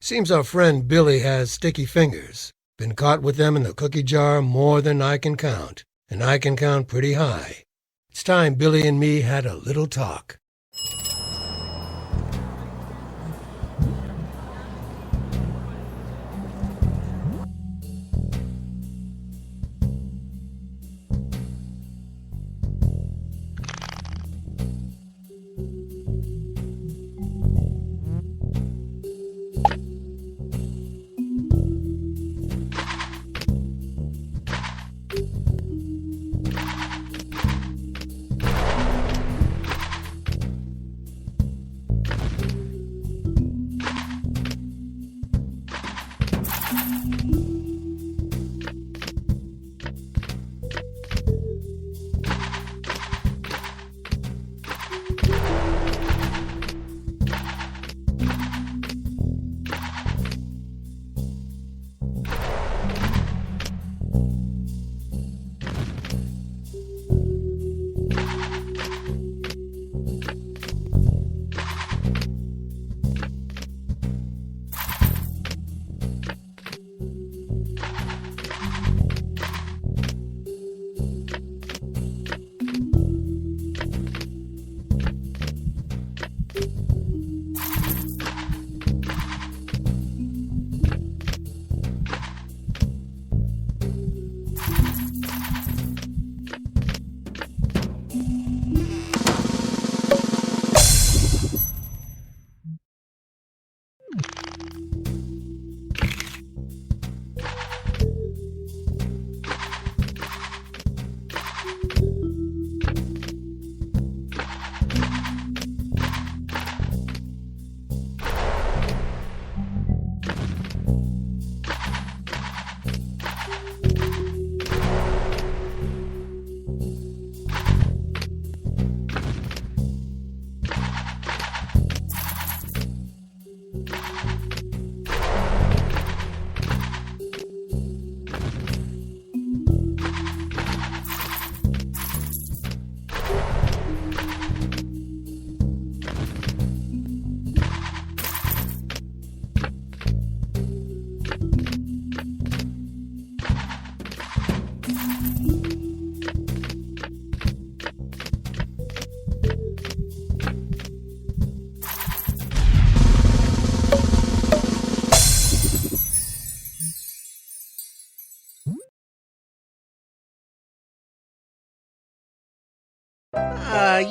Seems our friend Billy has sticky fingers. Been caught with them in the cookie jar more than I can count, and I can count pretty high. It's time Billy and me had a little talk.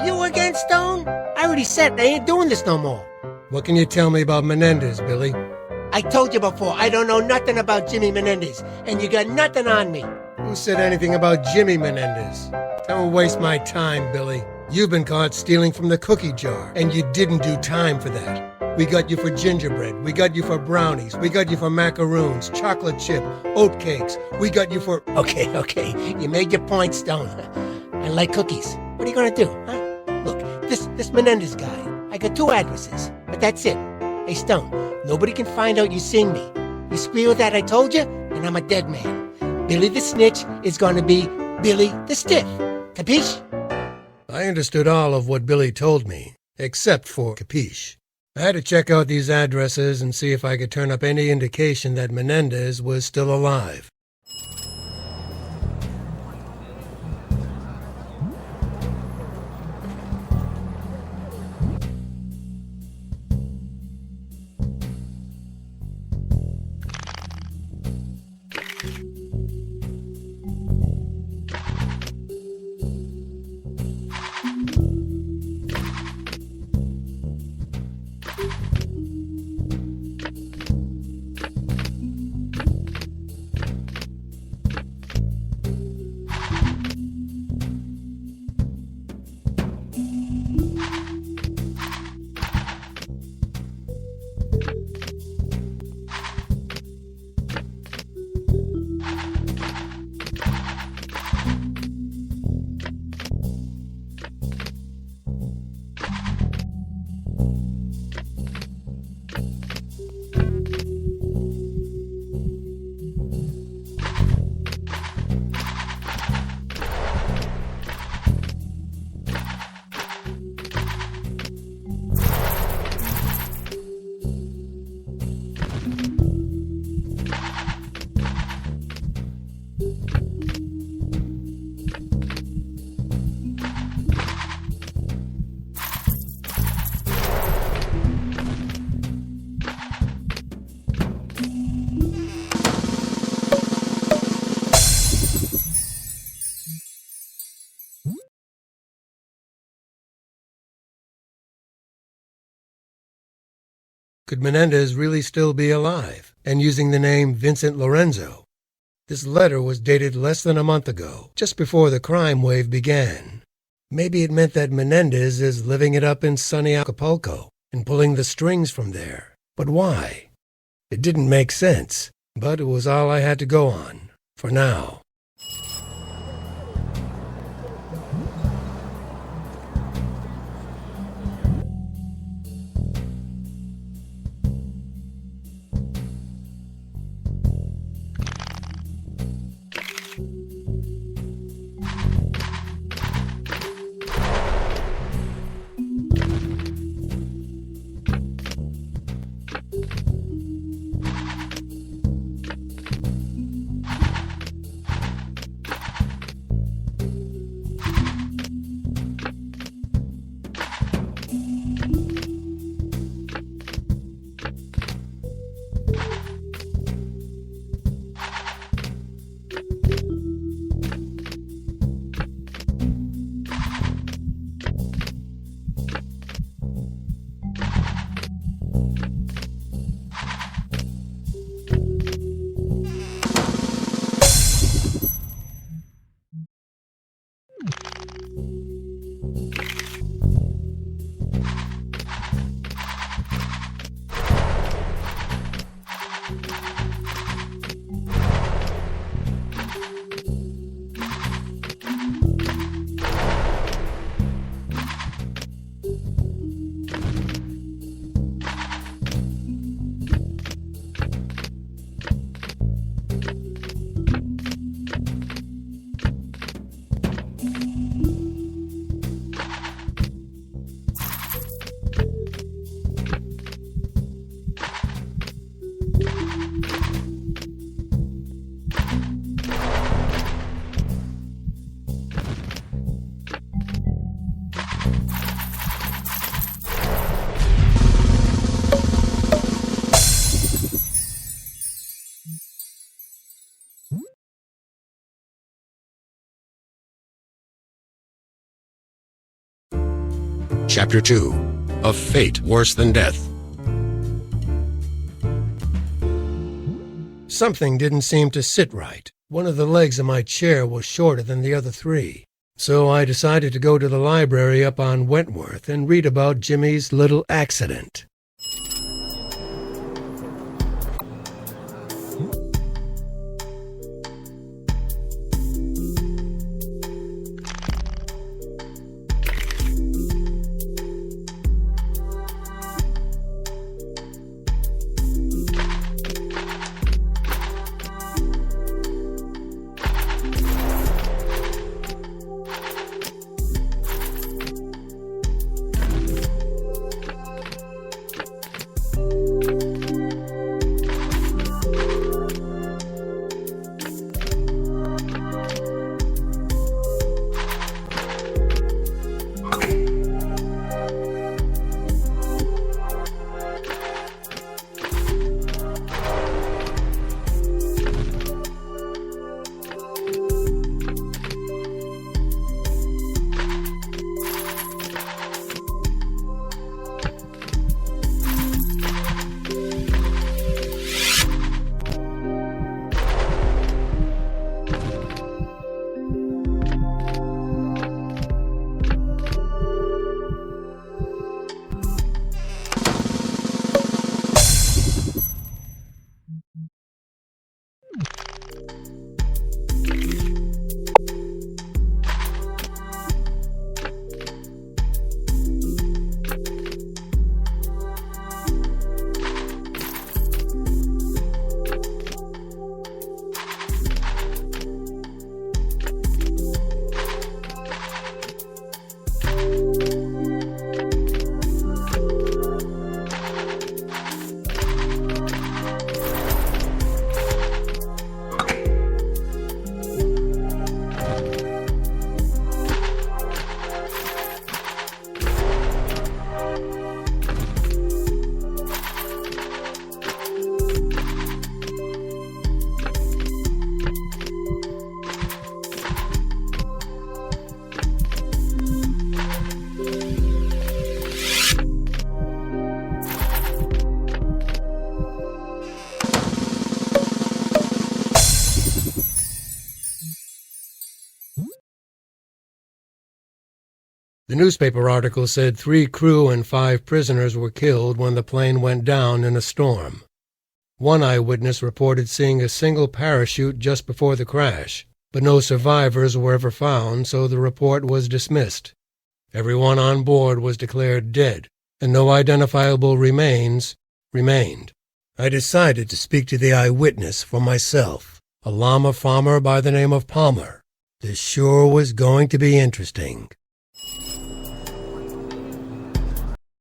You again, Stone? I already said I ain't doing this no more. What can you tell me about Menendez, Billy? I told you before, I don't know nothing about Jimmy Menendez, and you got nothing on me. Who said anything about Jimmy Menendez? Don't waste my time, Billy. You've been caught stealing from the cookie jar, and you didn't do time for that. We got you for gingerbread, we got you for brownies, we got you for macaroons, chocolate chip, oat cakes, we got you for... Okay, you made your point, Stone. I like cookies. What are you gonna do, huh? Look, this Menendez guy, I got 2 addresses, but that's it. Hey, Stone, nobody can find out you seen me. You squeal with that I told you, and I'm a dead man. Billy the Snitch is gonna be Billy the Stiff. Capiche? I understood all of what Billy told me, except for capiche. I had to check out these addresses and see if I could turn up any indication that Menendez was still alive. Could Menendez really still be alive and using the name Vincent Lorenzo? This letter was dated less than a month ago, just before the crime wave began. Maybe it meant that Menendez is living it up in sunny Acapulco and pulling the strings from there. But why? It didn't make sense, but it was all I had to go on, for now. Chapter 2. A Fate Worse Than Death. Something didn't seem to sit right. One of the legs of my chair was shorter than the other three. So I decided to go to the library up on Wentworth and read about Jimmy's little accident. The newspaper article said 3 crew and 5 prisoners were killed when the plane went down in a storm. One eyewitness reported seeing a single parachute just before the crash, but no survivors were ever found, so the report was dismissed. Everyone on board was declared dead, and no identifiable remains remained. I decided to speak to the eyewitness for myself, a llama farmer by the name of Palmer. This sure was going to be interesting.